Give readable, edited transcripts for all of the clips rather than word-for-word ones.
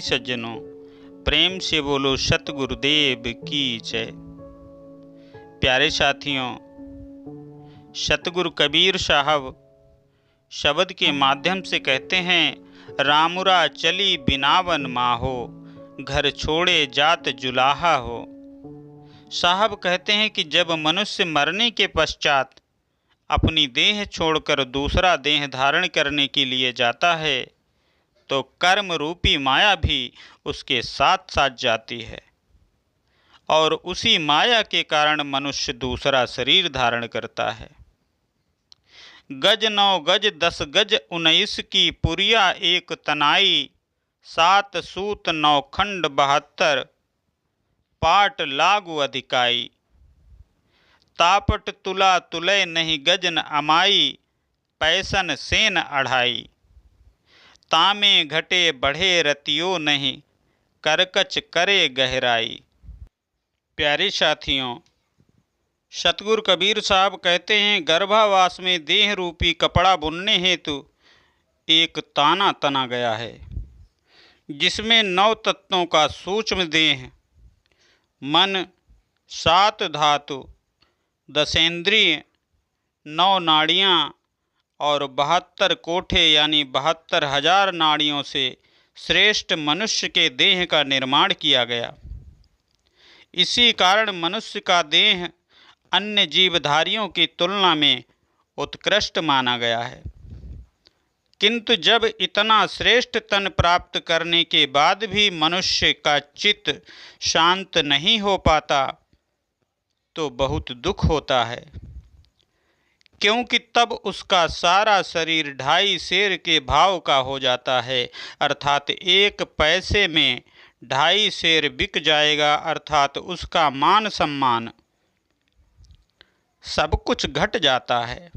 सज्जनों, प्रेम से बोलो सतगुरुदेव की जय। प्यारे साथियों, सतगुरु कबीर साहब शब्द के माध्यम से कहते हैं, रामुरा चली बिनावन माहो, घर छोड़े जात जुलाहा हो। साहब कहते हैं कि जब मनुष्य मरने के पश्चात अपनी देह छोड़कर दूसरा देह धारण करने के लिए जाता है तो कर्म रूपी माया भी उसके साथ साथ जाती है और उसी माया के कारण मनुष्य दूसरा शरीर धारण करता है। गज 9 गज 10 गज 19 की पुरिया एक तनाई, 7 सूत 9 खंड 72 पाट लागू अधिकाई। तापट तुला तुलय नहीं गजन अमाई, पैसन सेन अढ़ाई। तामे घटे बढ़े रतियो नहीं, करकच करे गहराई। प्यारे साथियों, सतगुरु कबीर साहब कहते हैं, गर्भावास में देह रूपी कपड़ा बुनने हेतु एक ताना तना गया है, जिसमें 9 तत्वों का सूक्ष्म देह, मन, 7 धातु, 10 इंद्रिय, 9 नाड़ियाँ और 72 कोठे यानी 72,000 नाड़ियों से श्रेष्ठ मनुष्य के देह का निर्माण किया गया। इसी कारण मनुष्य का देह अन्य जीवधारियों की तुलना में उत्कृष्ट माना गया है। किंतु जब इतना श्रेष्ठ तन प्राप्त करने के बाद भी मनुष्य का चित्त शांत नहीं हो पाता तो बहुत दुख होता है, क्योंकि तब उसका सारा शरीर 2.5 सेर के भाव का हो जाता है, अर्थात 1 पैसे में 2.5 सेर बिक जाएगा, अर्थात उसका मान सम्मान सब कुछ घट जाता है।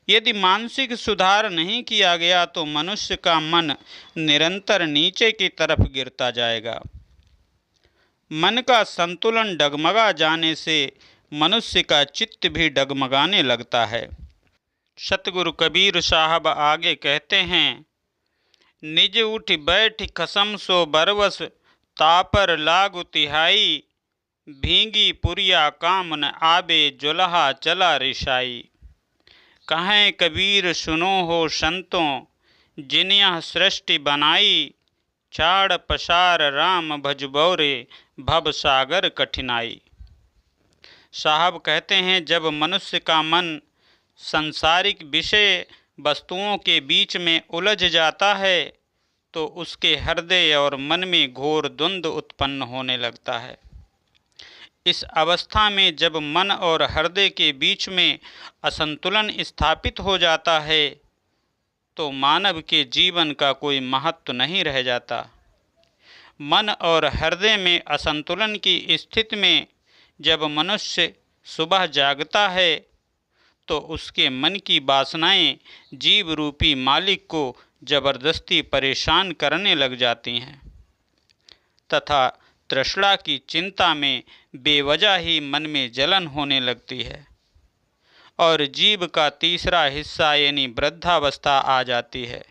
यदि मानसिक सुधार नहीं किया गया तो मनुष्य का मन निरंतर नीचे की तरफ गिरता जाएगा। मन का संतुलन डगमगा जाने से मनुष्य का चित्त भी डगमगाने लगता है। सतगुरु कबीर साहब आगे कहते हैं, निज उठ बैठ खसम सो बरवस, तापर लागु तिहाई। भींगी पुरिया काम न आबे, जुलहा चला रिसाई। कहें कबीर सुनो हो संतों, जिन्यह सृष्टि बनाई। चाड़ पसार राम भज बौरे, भव सागर कठिनाई। साहब कहते हैं, जब मनुष्य का मन सांसारिक विषय वस्तुओं के बीच में उलझ जाता है तो उसके हृदय और मन में घोर द्वंद्व उत्पन्न होने लगता है। इस अवस्था में जब मन और हृदय के बीच में असंतुलन स्थापित हो जाता है तो मानव के जीवन का कोई महत्व नहीं रह जाता। मन और हृदय में असंतुलन की स्थिति में जब मनुष्य सुबह जागता है तो उसके मन की वासनाएं जीव रूपी मालिक को जबरदस्ती परेशान करने लग जाती हैं तथा तृष्णा की चिंता में बेवजह ही मन में जलन होने लगती है और जीव का तीसरा हिस्सा यानी वृद्धावस्था आ जाती है।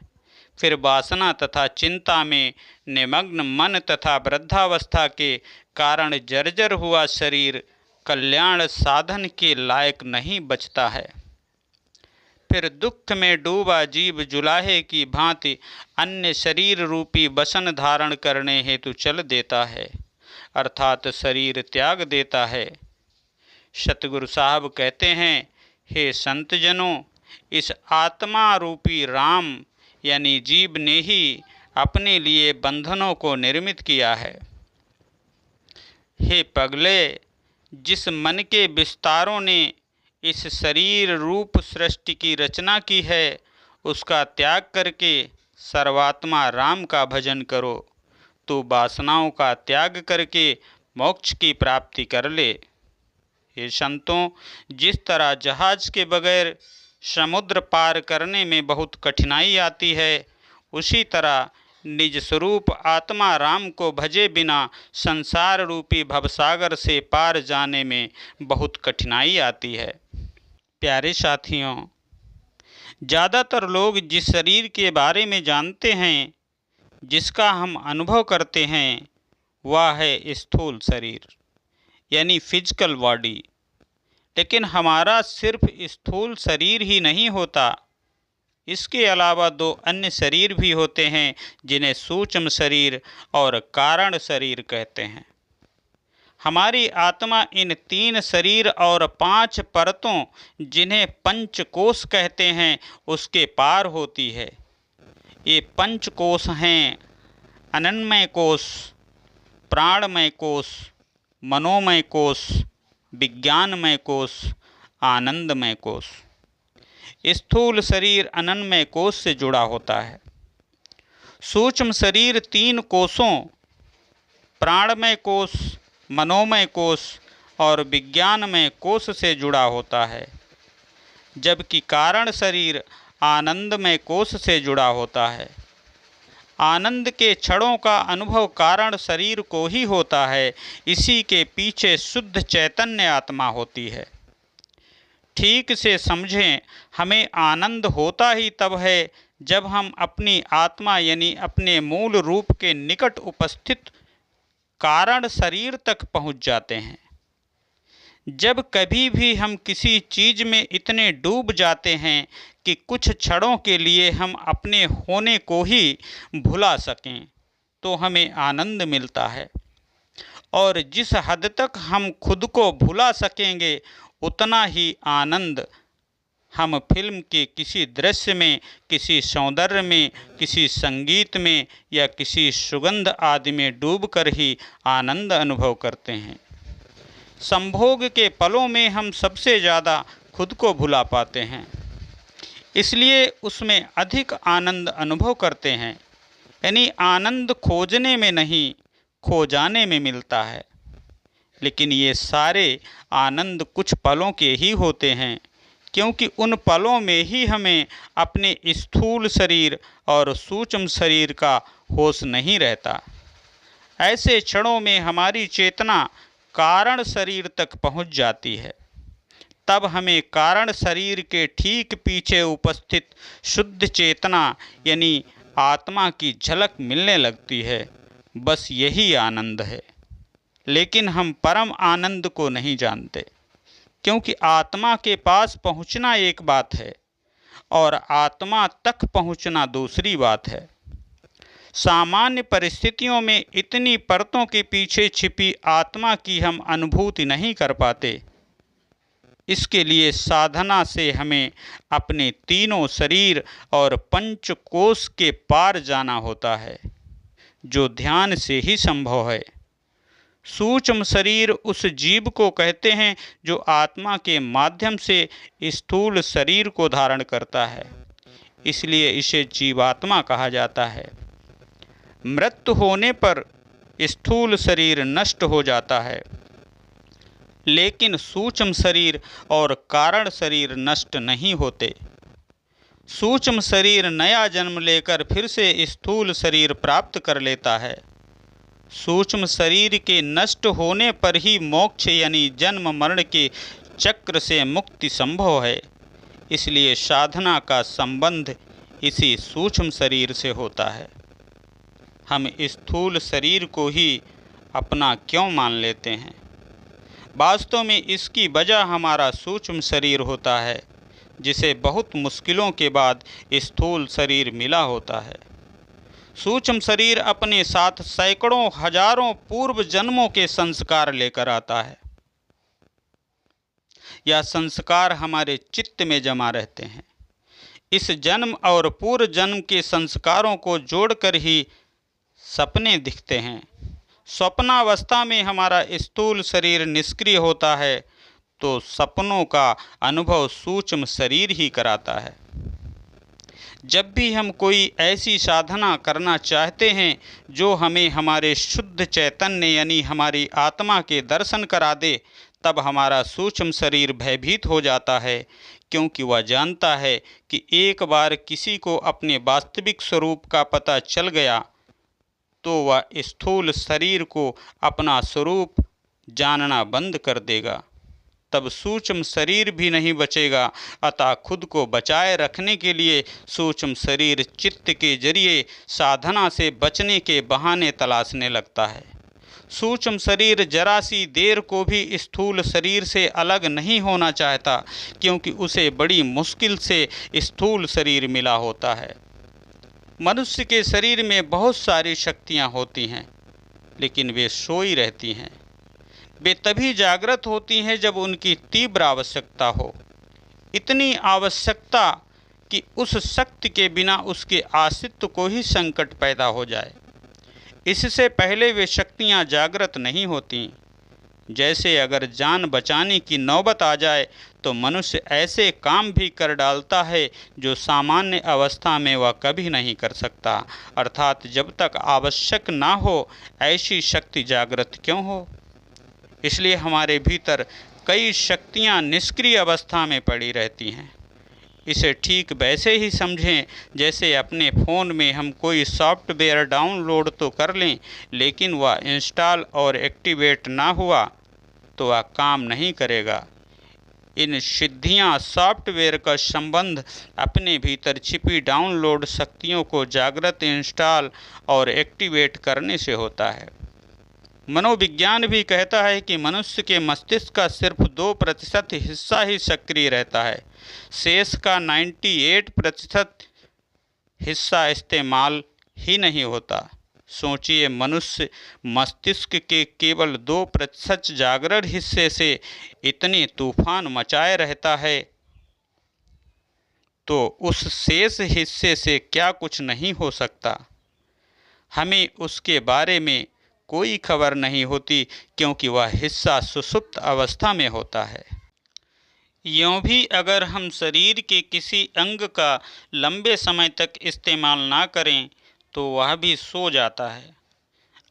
फिर वासना तथा चिंता में निमग्न मन तथा वृद्धावस्था के कारण जर्जर हुआ शरीर कल्याण साधन के लायक नहीं बचता है। फिर दुख में डूबा जीव जुलाहे की भांति अन्य शरीर रूपी बसन धारण करने हेतु चल देता है, अर्थात शरीर त्याग देता है। सतगुरु साहब कहते हैं, हे संतजनों, इस आत्मा रूपी राम यानी जीव ने ही अपने लिए बंधनों को निर्मित किया है। हे पगले, जिस मन के विस्तारों ने इस शरीर रूप सृष्टि की रचना की है उसका त्याग करके सर्वात्मा राम का भजन करो, तो वासनाओं का त्याग करके मोक्ष की प्राप्ति कर ले। हे संतों, जिस तरह जहाज के बगैर समुद्र पार करने में बहुत कठिनाई आती है, उसी तरह निज स्वरूप आत्मा राम को भजे बिना संसार रूपी भवसागर से पार जाने में बहुत कठिनाई आती है। प्यारे साथियों, ज़्यादातर लोग जिस शरीर के बारे में जानते हैं जिसका हम अनुभव करते हैं वह है स्थूल शरीर यानी फिजिकल बॉडी। लेकिन हमारा सिर्फ स्थूल शरीर ही नहीं होता, इसके अलावा दो अन्य शरीर भी होते हैं जिन्हें सूक्ष्म शरीर और कारण शरीर कहते हैं। हमारी आत्मा इन 3 शरीर और 5 परतों जिन्हें पंचकोश कहते हैं उसके पार होती है। ये पंचकोश हैं अन्नमय कोश, प्राणमय कोश, मनोमय कोश, विज्ञानमय कोश, आनंदमय कोश। स्थूल शरीर अन्नमय कोश से जुड़ा होता है। सूक्ष्म शरीर 3 कोशों प्राणमय कोश, मनोमय कोश और विज्ञानमय कोश से जुड़ा होता है, जबकि कारण शरीर आनंदमय कोश से जुड़ा होता है। आनंद के क्षणों का अनुभव कारण शरीर को ही होता है, इसी के पीछे शुद्ध चैतन्य आत्मा होती है। ठीक से समझें, हमें आनंद होता ही तब है जब हम अपनी आत्मा यानी अपने मूल रूप के निकट उपस्थित कारण शरीर तक पहुंच जाते हैं। जब कभी भी हम किसी चीज़ में इतने डूब जाते हैं कि कुछ क्षणों के लिए हम अपने होने को ही भुला सकें, तो हमें आनंद मिलता है। और जिस हद तक हम खुद को भुला सकेंगे उतना ही आनंद हम फिल्म के किसी दृश्य में, किसी सौंदर्य में, किसी संगीत में या किसी सुगंध आदि में डूबकर ही आनंद अनुभव करते हैं। संभोग के पलों में हम सबसे ज़्यादा खुद को भुला पाते हैं, इसलिए उसमें अधिक आनंद अनुभव करते हैं। यानी आनंद खोजने में नहीं, खो जाने में मिलता है। लेकिन ये सारे आनंद कुछ पलों के ही होते हैं, क्योंकि उन पलों में ही हमें अपने स्थूल शरीर और सूक्ष्म शरीर का होश नहीं रहता। ऐसे क्षणों में हमारी चेतना कारण शरीर तक पहुंच जाती है। तब हमें कारण शरीर के ठीक पीछे उपस्थित शुद्ध चेतना यानी आत्मा की झलक मिलने लगती है। बस यही आनंद है। लेकिन हम परम आनंद को नहीं जानते, क्योंकि आत्मा के पास पहुंचना एक बात है और आत्मा तक पहुंचना दूसरी बात है। सामान्य परिस्थितियों में इतनी परतों के पीछे छिपी आत्मा की हम अनुभूति नहीं कर पाते। इसके लिए साधना से हमें अपने तीनों शरीर और पंचकोश के पार जाना होता है, जो ध्यान से ही संभव है। सूक्ष्म शरीर उस जीव को कहते हैं जो आत्मा के माध्यम से स्थूल शरीर को धारण करता है, इसलिए इसे जीवात्मा कहा जाता है। मृत्यु होने पर स्थूल शरीर नष्ट हो जाता है, लेकिन सूक्ष्म शरीर और कारण शरीर नष्ट नहीं होते। सूक्ष्म शरीर नया जन्म लेकर फिर से स्थूल शरीर प्राप्त कर लेता है। सूक्ष्म शरीर के नष्ट होने पर ही मोक्ष यानी जन्म मरण के चक्र से मुक्ति संभव है। इसलिए साधना का संबंध इसी सूक्ष्म शरीर से होता है। हम स्थूल शरीर को ही अपना क्यों मान लेते हैं? वास्तव में इसकी वजह हमारा सूक्ष्म शरीर होता है, जिसे बहुत मुश्किलों के बाद स्थूल शरीर मिला होता है। सूक्ष्म शरीर अपने साथ सैकड़ों हजारों पूर्व जन्मों के संस्कार लेकर आता है। यह संस्कार हमारे चित्त में जमा रहते हैं। इस जन्म और पूर्व जन्म के संस्कारों को जोड़कर ही सपने दिखते हैं। स्वप्नावस्था में हमारा स्थूल शरीर निष्क्रिय होता है, तो सपनों का अनुभव सूक्ष्म शरीर ही कराता है। जब भी हम कोई ऐसी साधना करना चाहते हैं जो हमें हमारे शुद्ध चैतन्य यानी हमारी आत्मा के दर्शन करा दे, तब हमारा सूक्ष्म शरीर भयभीत हो जाता है, क्योंकि वह जानता है कि एक बार किसी को अपने वास्तविक स्वरूप का पता चल गया तो वह स्थूल शरीर को अपना स्वरूप जानना बंद कर देगा। तब सूक्ष्म शरीर भी नहीं बचेगा। अतः खुद को बचाए रखने के लिए सूक्ष्म शरीर चित्त के जरिए साधना से बचने के बहाने तलाशने लगता है। सूक्ष्म शरीर जरा सी देर को भी स्थूल शरीर से अलग नहीं होना चाहता, क्योंकि उसे बड़ी मुश्किल से स्थूल शरीर मिला होता है। मनुष्य के शरीर में बहुत सारी शक्तियाँ होती हैं, लेकिन वे सोई रहती हैं। वे तभी जागृत होती हैं जब उनकी तीव्र आवश्यकता हो, इतनी आवश्यकता कि उस शक्ति के बिना उसके अस्तित्व को ही संकट पैदा हो जाए। इससे पहले वे शक्तियाँ जागृत नहीं होती। जैसे अगर जान बचाने की नौबत आ जाए तो मनुष्य ऐसे काम भी कर डालता है जो सामान्य अवस्था में वह कभी नहीं कर सकता। अर्थात जब तक आवश्यक ना हो ऐसी शक्ति जागृत क्यों हो। इसलिए हमारे भीतर कई शक्तियाँ निष्क्रिय अवस्था में पड़ी रहती हैं। इसे ठीक वैसे ही समझें जैसे अपने फ़ोन में हम कोई सॉफ्टवेयर डाउनलोड तो कर लें, लेकिन वह इंस्टॉल और एक्टिवेट ना हुआ तो वह काम नहीं करेगा। इन सिद्धियां सॉफ्टवेयर का संबंध अपने भीतर छिपी डाउनलोड शक्तियों को जागृत, इंस्टॉल और एक्टिवेट करने से होता है। मनोविज्ञान भी कहता है कि मनुष्य के मस्तिष्क का सिर्फ 2% हिस्सा ही सक्रिय रहता है, शेष का 98% हिस्सा इस्तेमाल ही नहीं होता। सोचिए, मनुष्य मस्तिष्क के केवल 2% जागरण हिस्से से इतने तूफान मचाए रहता है, तो उस शेष हिस्से से क्या कुछ नहीं हो सकता। हमें उसके बारे में कोई खबर नहीं होती, क्योंकि वह हिस्सा सुषुप्त अवस्था में होता है। यूँ भी अगर हम शरीर के किसी अंग का लंबे समय तक इस्तेमाल ना करें तो वह भी सो जाता है।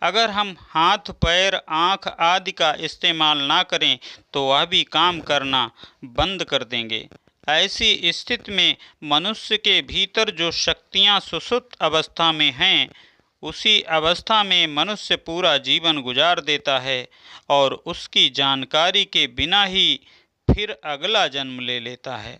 अगर हम हाथ, पैर, आँख आदि का इस्तेमाल ना करें तो वह भी काम करना बंद कर देंगे। ऐसी स्थिति में मनुष्य के भीतर जो शक्तियाँ सुषुप्त अवस्था में हैं, उसी अवस्था में मनुष्य पूरा जीवन गुजार देता है और उसकी जानकारी के बिना ही फिर अगला जन्म ले लेता है।